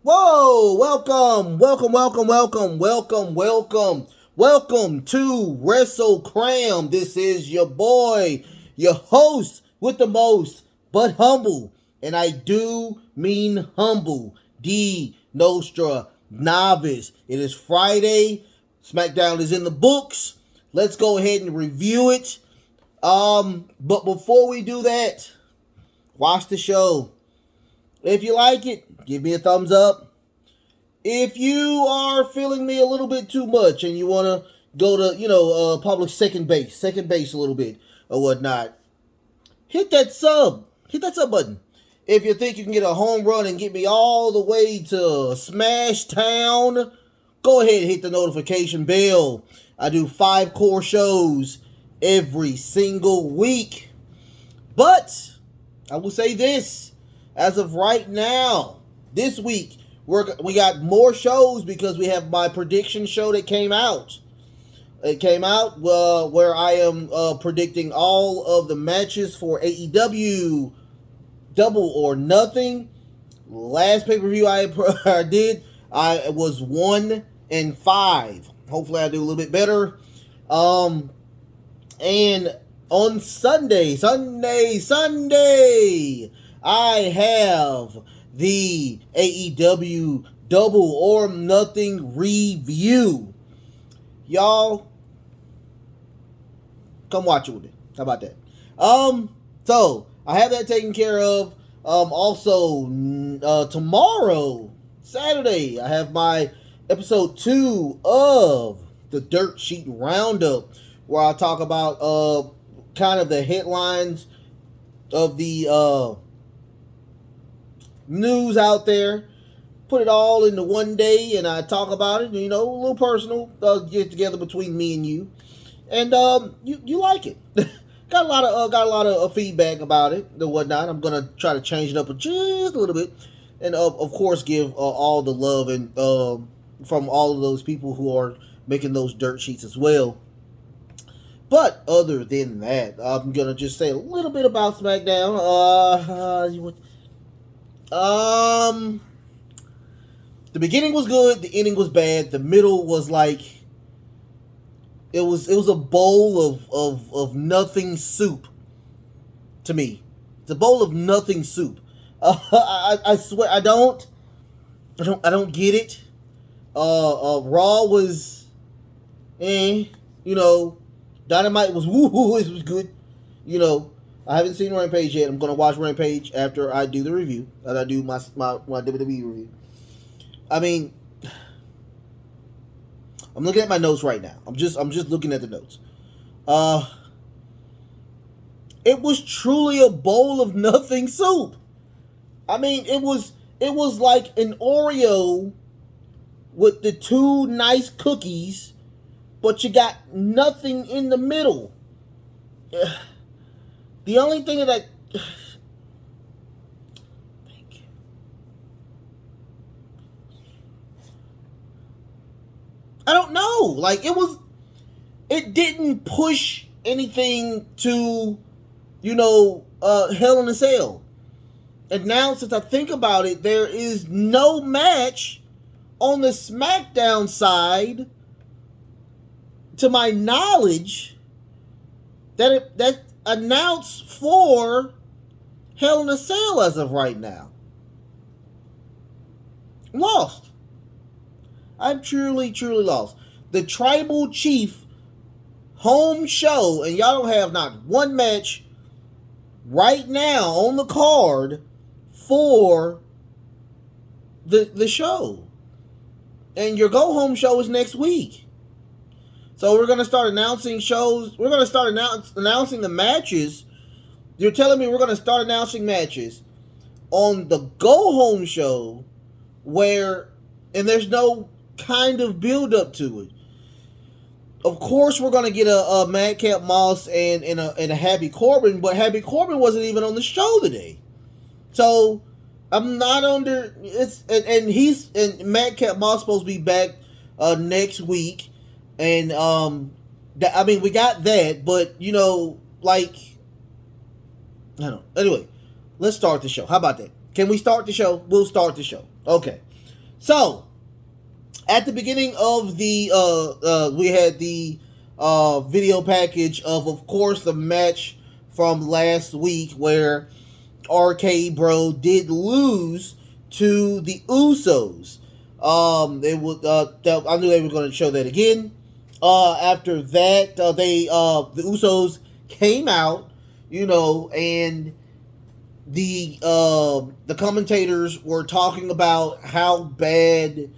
Whoa, welcome to Wrestle Cram. This is your boy, your host with the most, but humble, and I do mean humble, D Nostra Novice. It is Friday, Smackdown is in the books. Let's go ahead and review it. But before we do that, watch the show. If you like it, give me a thumbs up. If you are feeling me a little bit too much and you want to go to, public second base a little bit or whatnot, hit that sub button. If you think you can get a home run and get me all the way to Smashdown, go ahead and hit the notification bell. I do 5 core shows every single week. But I will say this. As of right now, this week, we got more shows because we have my prediction show that came out. It came out where I am predicting all of the matches for AEW Double or Nothing. Last pay-per-view I did, I was 1-5. Hopefully I do a little bit better. And on Sunday, I have the AEW Double or Nothing review. Y'all, come watch it with me. How about that? So I have that taken care of. Also, tomorrow, Saturday, I have my episode 2 of the Dirt Sheet Roundup, where I talk about kind of the headlines of the news out there, put it all into one day, and I talk about it. A little personal get together between me and you, and you like it. got a lot of feedback about it and whatnot. I'm gonna try to change it up just a little bit, and of course give all the love and from all of those people who are making those dirt sheets as well. But other than that, I'm gonna just say a little bit about SmackDown. The beginning was good, the ending was bad, the middle was like it was a bowl of nothing soup to me. It's a bowl of nothing soup. I swear I don't get it. Raw was Dynamite was woo, it was good. I haven't seen Rampage yet. I'm going to watch Rampage after I do the review. And I do my WWE review. I mean, I'm looking at my notes right now. I'm just looking at the notes. It was truly a bowl of nothing soup. I mean, it was like an Oreo with the 2 nice cookies, but you got nothing in the middle. The only thing that I don't know. Like it didn't push anything to, Hell in a Cell. And now, since I think about it, there is no match on the SmackDown side, to my knowledge, that announced for Hell in a Cell as of right now. I'm lost. I'm truly lost. The Tribal Chief home show, and y'all don't have not one match right now on the card for the show. And your go home show is next week. So we're going to start announcing shows. We're going to start announcing the matches. You're telling me we're going to start announcing matches on the go-home show and there's no kind of build-up to it. Of course, we're going to get a Madcap Moss and a Happy Corbin, but Happy Corbin wasn't even on the show today. So I'm not under... And Madcap Moss supposed to be back next week. And, we got that, but, I don't know. Anyway, let's start the show. How about that? Can we start the show? We'll start the show. Okay. So, at the beginning of the, we had the video package of course, the match from last week where RK Bro did lose to the Usos. They would, I knew they were going to show that again. After that, the Usos came out, and the commentators were talking about how bad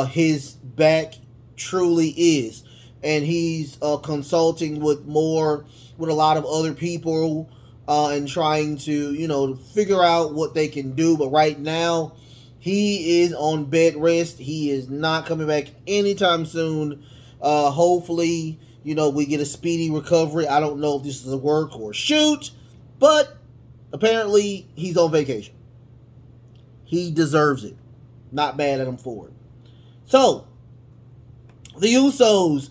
his back truly is, and he's consulting with a lot of other people and trying to figure out what they can do. But right now, he is on bed rest. He is not coming back anytime soon. Hopefully, we get a speedy recovery. I don't know if this is a work or a shoot, but apparently he's on vacation. He deserves it. Not mad at him for it. So, the Usos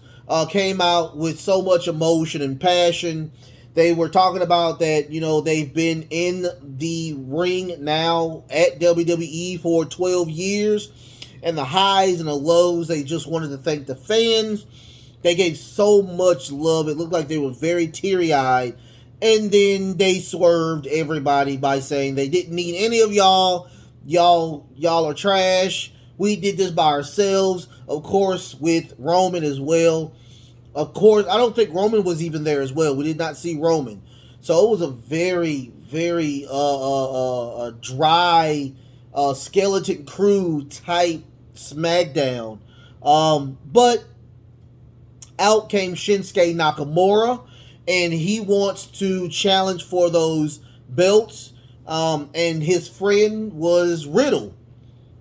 came out with so much emotion and passion. They were talking about that, they've been in the ring now at WWE for 12 years. And the highs and the lows, they just wanted to thank the fans. They gave so much love. It looked like they were very teary-eyed. And then they swerved everybody by saying they didn't need any of y'all. Y'all are trash. We did this by ourselves. Of course, with Roman as well. Of course, I don't think Roman was even there as well. We did not see Roman. So it was a very, very dry skeleton crew type Smackdown. But out came Shinsuke Nakamura, and he wants to challenge for those belts. And his friend was Riddle.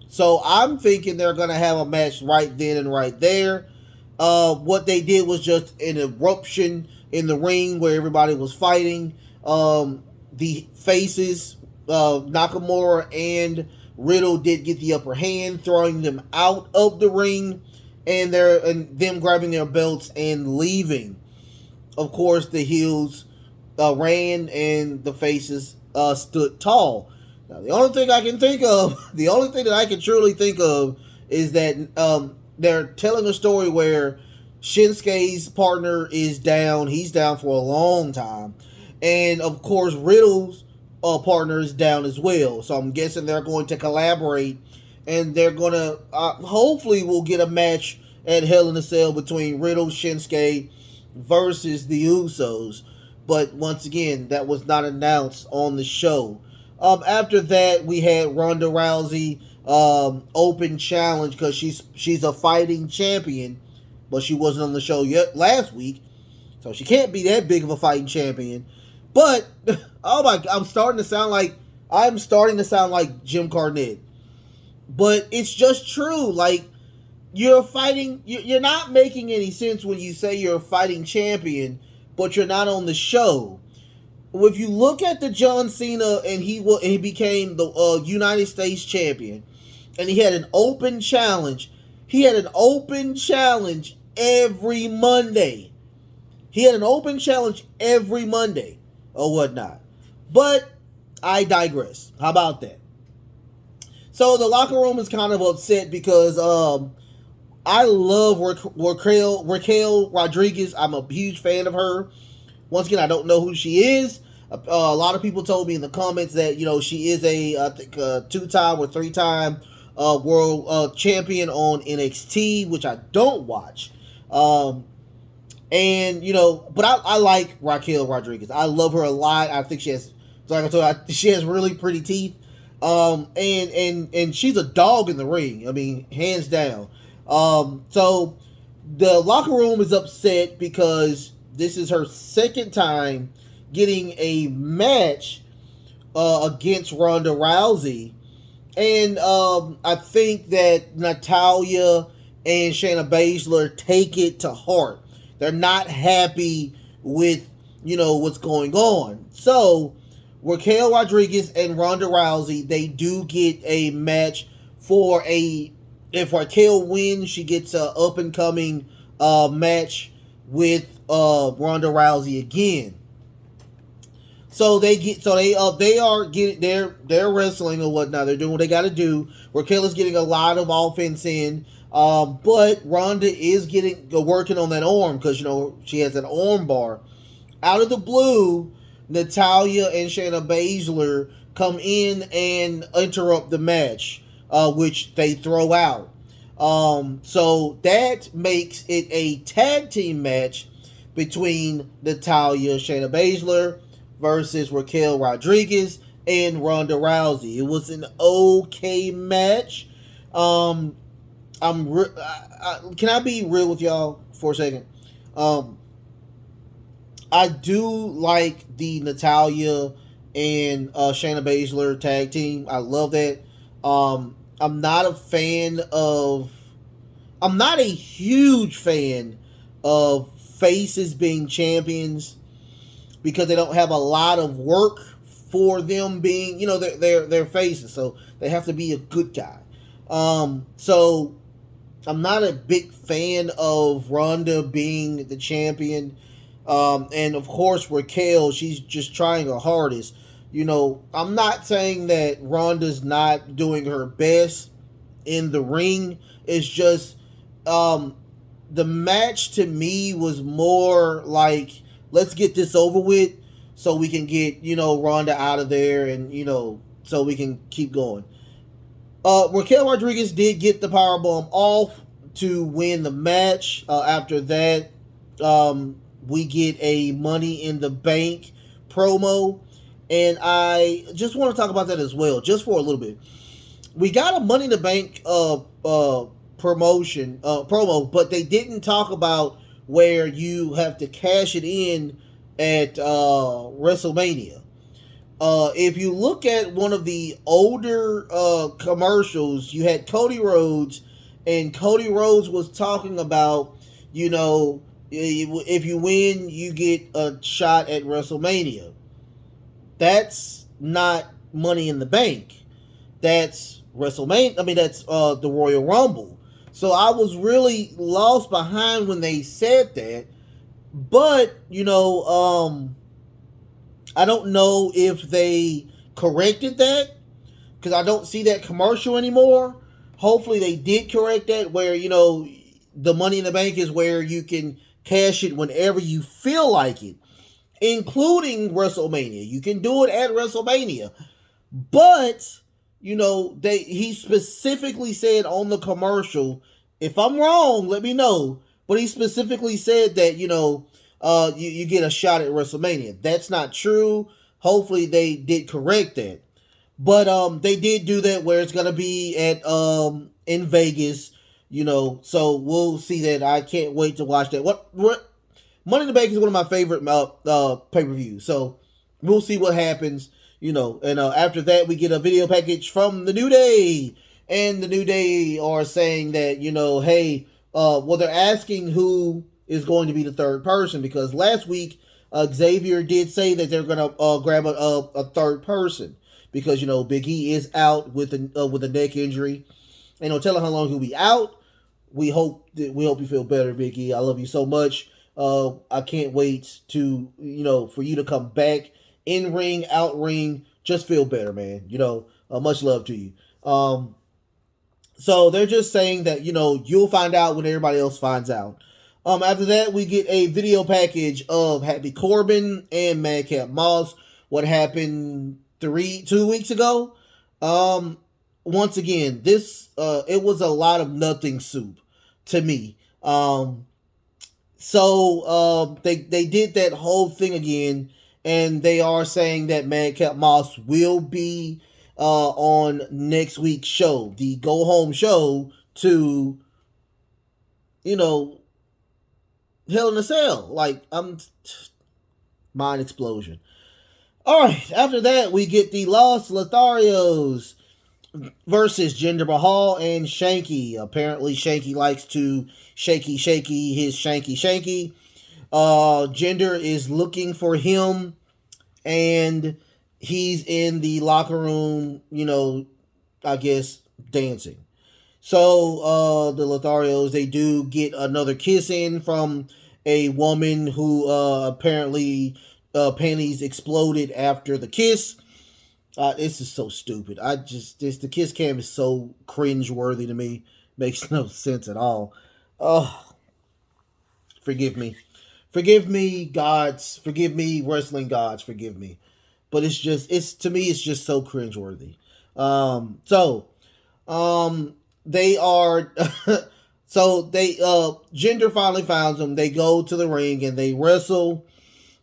So I'm thinking they're going to have a match right then and right there. What they did was just an eruption in the ring where everybody was fighting. The faces, Nakamura and Riddle, did get the upper hand, throwing them out of the ring, and them grabbing their belts and leaving. Of course, the heels ran and the faces stood tall. Now, the only thing I can truly think of is that they're telling a story where Shinsuke's partner is down. He's down for a long time. And, of course, Riddle's partner is down as well. So I'm guessing they're going to collaborate. And they're going to, hopefully we'll get a match at Hell in a Cell between Riddle, Shinsuke versus the Usos. But, once again, that was not announced on the show. After that, we had Ronda Rousey open challenge because she's a fighting champion, but she wasn't on the show yet last week, so she can't be that big of a fighting champion. But oh my, I'm starting to sound like Jim Cornette, but it's just true. Like, you're fighting, you're not making any sense when you say you're a fighting champion, but you're not on the show. If you look at the John Cena, and he became the United States champion, and he had an open challenge. He had an open challenge every Monday. Or whatnot. But I digress. How about that? So the locker room is kind of upset because I love Raquel Rodriguez. I'm a huge fan of her. Once again, I don't know who she is. A lot of people told me in the comments that, she is a two-time or three-time world champion on NXT, which I don't watch. But I like Raquel Rodriguez. I love her a lot. I think she has really pretty teeth. And she's a dog in the ring. I mean, hands down. So the locker room is upset because this is her second time getting a match against Ronda Rousey. And I think that Natalya and Shayna Baszler take it to heart. They're not happy with, what's going on. So Raquel Rodriguez and Ronda Rousey, they do get a match if Raquel wins, she gets a up-and-coming match with Ronda Rousey again. So they are getting they're wrestling or whatnot. They're doing what they got to do. Raquel is getting a lot of offense in, but Ronda is getting working on that arm because she has an arm bar. Out of the blue, Natalya and Shayna Baszler come in and interrupt the match, which they throw out. So that makes it a tag team match between Natalya, Shayna Baszler versus Raquel Rodriguez and Ronda Rousey. It was an okay match. Can I be real with y'all for a second? I do like the Natalya and Shayna Baszler tag team. I love that. I'm not a huge fan of faces being champions because they don't have a lot of work for them being, they're faces, so they have to be a good guy. So I'm not a big fan of Ronda being the champion. And of course Raquel, she's just trying her hardest. I'm not saying that Ronda's not doing her best in the ring. It's just the match to me was more like, let's get this over with so we can get, Ronda out of there and, so we can keep going. Raquel Rodriguez did get the powerbomb off to win the match. After that, we get a Money in the Bank promo. And I just want to talk about that as well, just for a little bit. We got a Money in the Bank promo, but they didn't talk about where you have to cash it in at WrestleMania. If you look at one of the older commercials, you had Cody Rhodes, and Cody Rhodes was talking about, if you win, you get a shot at WrestleMania. That's not Money in the Bank. That's WrestleMania. I mean, that's the Royal Rumble. So I was really lost behind when they said that. But, I don't know if they corrected that because I don't see that commercial anymore. Hopefully they did correct that where, the Money in the Bank is where you can cash it whenever you feel like it, including WrestleMania. You can do it at WrestleMania. But, he specifically said on the commercial, if I'm wrong, let me know. But he specifically said that, you get a shot at WrestleMania. That's not true. Hopefully they did correct that. But they did do that where it's gonna be at in Vegas, so we'll see that. I can't wait to watch that. What Money in the Bank is one of my favorite pay-per-views. So we'll see what happens, and after that we get a video package from the New Day. And the New Day are saying that, hey, they're asking who is going to be the third person because last week Xavier did say that they're going to grab a third person because Big E is out with a neck injury. Ain't no telling how long he'll be out. We hope you feel better, Big E. I love you so much. I can't wait to for you to come back in ring, out ring. Just feel better, man. Much love to you. So they're just saying that you'll find out when everybody else finds out. After that, we get a video package of Happy Corbin and Madcap Moss. What happened 2 weeks ago? Once again, this it was a lot of nothing soup to me. So they did that whole thing again, and they are saying that Madcap Moss will be on next week's show, the go home show to Hell in a Cell. Like, mind explosion. Alright, after that, we get the Los Lotharios versus Jinder Mahal and Shanky. Apparently, Shanky likes to shaky his shanky. Jinder is looking for him, and he's in the locker room, I guess, dancing. So, the Lotharios, they do get another kiss in from a woman who apparently panties exploded after the kiss. This is so stupid. The kiss cam is so cringe-worthy to me. Makes no sense at all. Oh, forgive me. Forgive me, gods. Forgive me, wrestling gods. Forgive me. But to me, it's just so cringeworthy. They are, Jinder finally finds them. They go to the ring and they wrestle.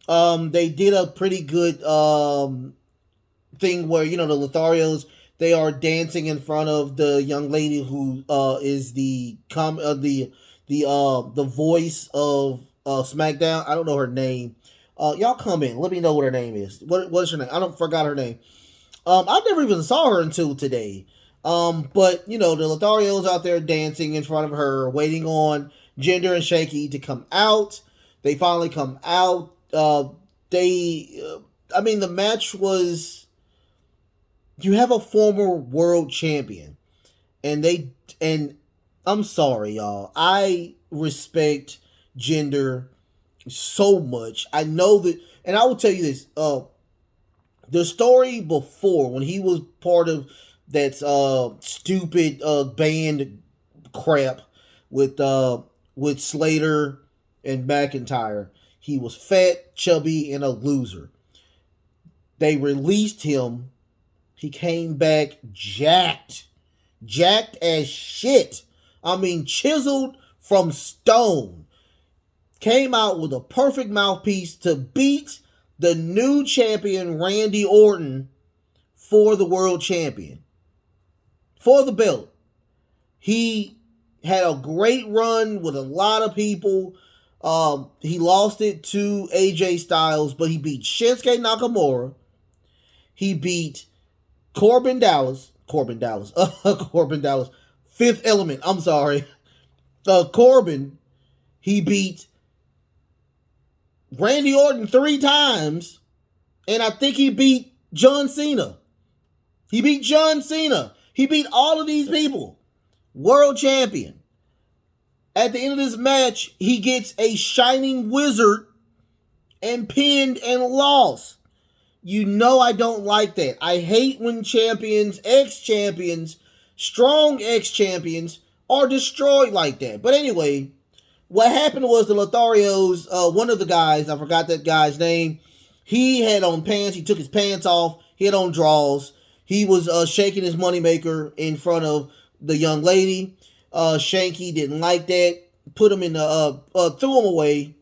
They did a pretty good, thing where, the Lotharios, they are dancing in front of the young lady who is the voice of SmackDown. I don't know her name. Y'all comment. Let me know what her name is. What is her name? I don't forgot her name. I never even saw her until today. But the Lotharios out there dancing in front of her, waiting on Jinder and Shaky to come out. They finally come out. The match was. You have a former world champion, and I'm sorry, y'all. I respect Jinder so much. I know that, and I will tell you this: the story before, when he was part of that stupid band crap with Slater and McIntyre, he was fat, chubby, and a loser. They released him. He came back jacked as shit. I mean, chiseled from stone. Came out with a perfect mouthpiece to beat the new champion, Randy Orton, for the world champion. For the belt. He had a great run with a lot of people. He lost it to AJ Styles, but he beat Shinsuke Nakamura. He beat Corbin Dallas. Fifth Element. I'm sorry. Corbin. He beat Randy Orton 3 times. And I think he beat John Cena. He beat all of these people. World champion. At the end of this match, he gets a shining wizard and pinned and lost. You know I don't like that. I hate when champions, ex-champions, strong ex-champions are destroyed like that. But anyway, what happened was the Lotharios, one of the guys, I forgot that guy's name, he had on pants. He took his pants off. He had on drawers. He was shaking his moneymaker in front of the young lady. Shanky didn't like that. Put him in the, threw him away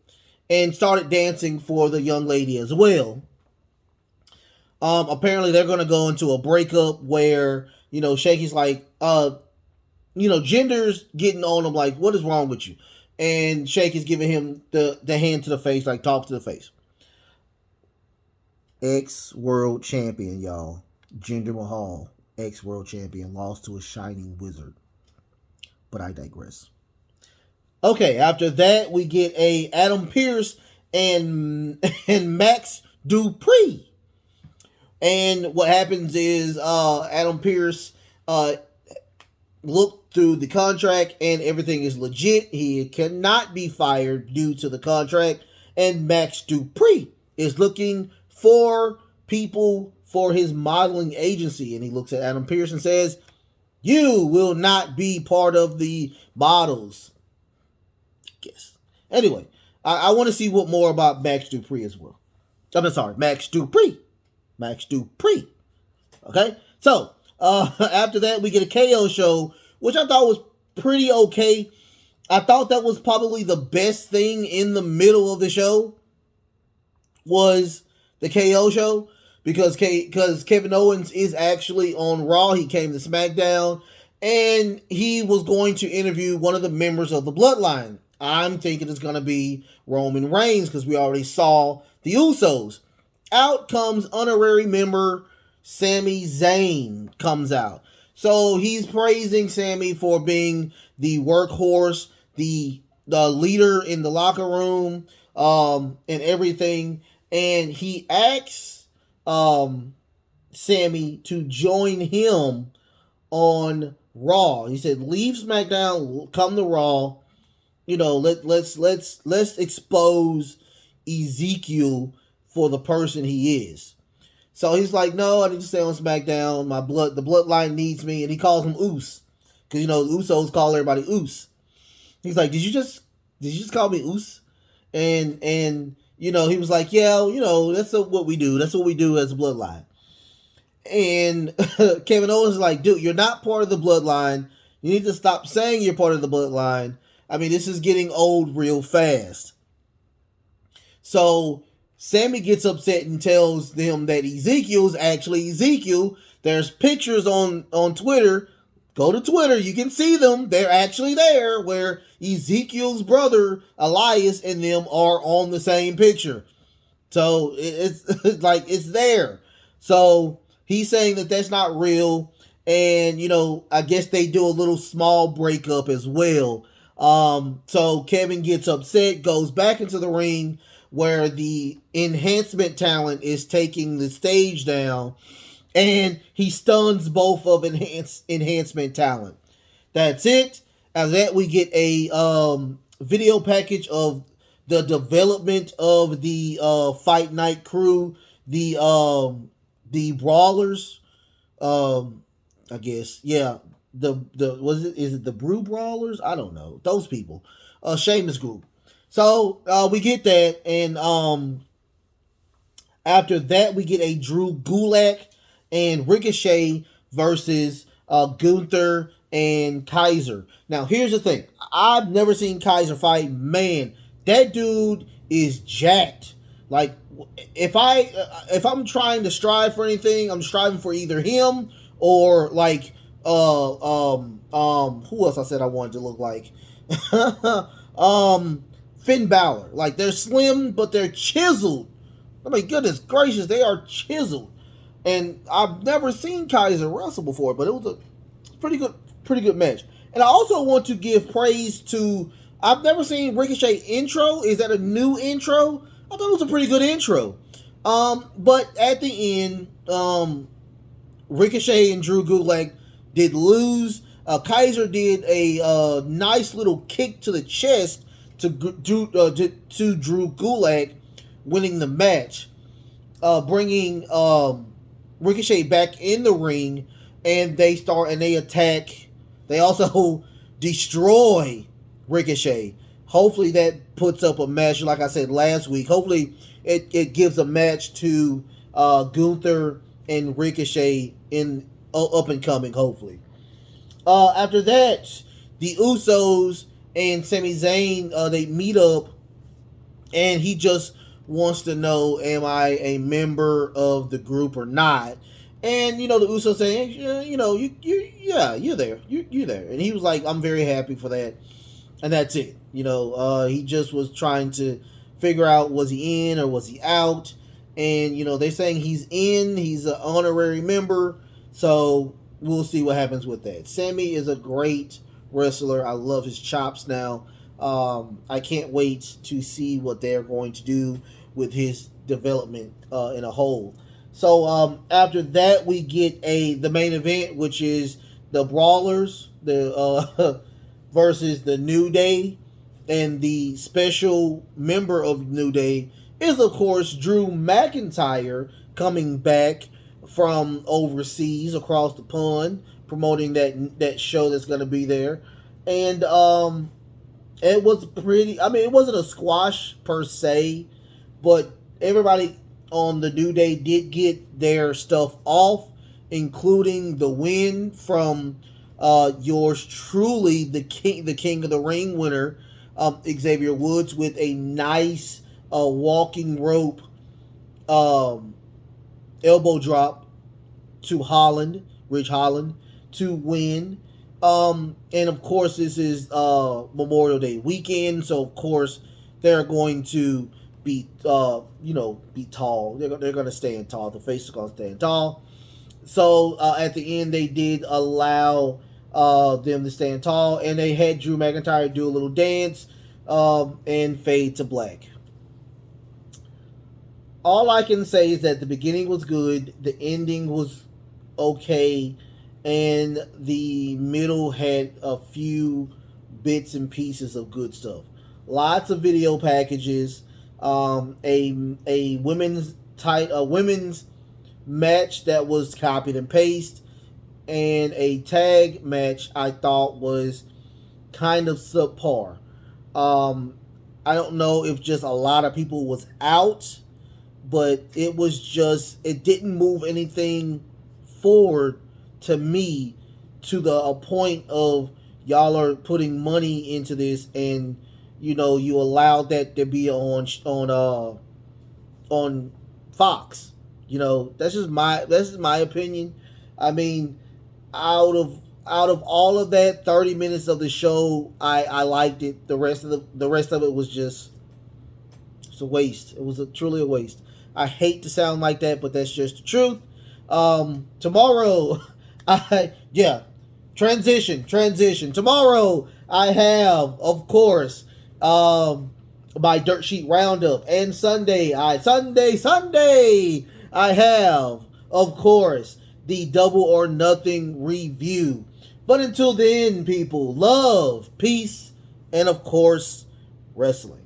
and started dancing for the young lady as well. Apparently they're going to go into a breakup where, Shaky's like, Jinder's getting on him like, what is wrong with you? And Shaky's giving him the hand to the face, like talk to the face. Ex-world champion, y'all. Jinder Mahal, ex-world champion, lost to a shining wizard. But I digress. Okay, after that, we get a Adam Pearce and Max Dupree. And what happens is Adam Pearce looked through the contract and everything is legit. He cannot be fired due to the contract. And Max Dupree is looking for people for his modeling agency. And he looks at Adam Pearce and says, "You will not be part of the models." Yes. Anyway, I want to see what more about Max Dupree as well. I'm sorry, Max Dupree. Okay? So, after that, we get a KO show, which I thought was pretty okay. I thought that was probably the best thing in the middle of the show was the KO show, because Kevin Owens is actually on Raw. He came to SmackDown, and he was going to interview one of the members of the Bloodline. I'm thinking it's going to be Roman Reigns, because we already saw the Usos. Out comes honorary member Sami Zayn comes out. So he's praising Sami for being the workhorse, the leader in the locker room, and everything. And he asks Sami to join him on Raw. He said, "Leave SmackDown, come to Raw. Let's expose Ezekiel for the person he is. So he's like, no, I need to stay on SmackDown. The bloodline needs me, and he calls him Oos, because the Usos call everybody Oos. He's like, did you just call me Oos? And he was like, yeah, that's what we do. That's what we do as a bloodline. And Kevin Owens is like, dude, you're not part of the bloodline. You need to stop saying you're part of the bloodline. I mean, this is getting old real fast. So Sammy gets upset and tells them that Ezekiel's actually Ezekiel. There's pictures on Twitter. Go to Twitter. You can see them. They're actually there, where Ezekiel's brother, Elias, and them are on the same picture. So it's like, it's there. So he's saying that that's not real. And, I guess they do a little small breakup as well. So Kevin gets upset, goes back into the ring, where the enhancement talent is taking the stage down, and he stuns both of enhancement talent. That's it. After that, we get a video package of the development of the Fight Night crew, the Brawlers. I guess, yeah. Is it the Brew Brawlers? I don't know. Those people. Sheamus group. So we get that, and after that we get a Drew Gulak and Ricochet versus Gunther and Kaiser. Now here's the thing: I've never seen Kaiser fight. Man, that dude is jacked. Like, if I'm trying to strive for anything, I'm striving for either him or like who else I said I wanted to look like. Finn Balor. Like, they're slim, but they're chiseled. I mean, goodness gracious, they are chiseled. And I've never seen Kaiser wrestle before, but it was a pretty good match. And I also want to give praise to, I've never seen Ricochet intro. Is that a new intro? I thought it was a pretty good intro. But at the end, Ricochet and Drew Gulak did lose. Kaiser did a nice little kick to the chest to Drew Gulak, winning the match, bringing Ricochet back in the ring, and they attack. They also destroy Ricochet. Hopefully that puts up a match, like I said last week. Hopefully it gives a match to Gunther and Ricochet in up and coming, hopefully. After that, the Usos and Sami Zayn, they meet up, and he just wants to know, am I a member of the group or not? And, the Usos saying, you're there. You're there. And he was like, I'm very happy for that. And that's it. He just was trying to figure out, was he in or was he out? And, they're saying he's in. He's an honorary member. So we'll see what happens with that. Sammy is a great wrestler. I love his chops now. I can't wait to see what they're going to do with his development in a whole. So after that, we get the main event, which is the Brawlers, versus the New Day, and the special member of New Day is, of course, Drew McIntyre, coming back from overseas across the pond, promoting that show that's going to be there. And it was pretty, it wasn't a squash per se, but everybody on the New Day did get their stuff off, including the win from yours truly, the King of the Ring winner, Xavier Woods, with a nice walking rope elbow drop to Ridge Holland, to win. And of course, this is Memorial Day weekend, so of course they're going to be tall. They're going to stand tall. The face is going to stand tall. So at the end, they did allow them to stand tall, and they had Drew McIntyre do a little dance and fade to black. All I can say is that the beginning was good, the ending was okay, and the middle had a few bits and pieces of good stuff. Lots of video packages. A women's match that was copied and pasted, and a tag match I thought was kind of subpar. I don't know if just a lot of people was out, but it didn't move anything forward to me to the a point of y'all are putting money into this, and you allowed that to be on Fox. That's just my opinion. I mean, out of all of that 30 minutes of the show, I liked it. The rest of it was just it's a waste. It was truly a waste. I hate to sound like that, but that's just the truth. Tomorrow, transition. Tomorrow, I have, of course, my dirt sheet roundup, and Sunday, I have, of course, the Double or Nothing review. But until then, people, love, peace, and of course, wrestling.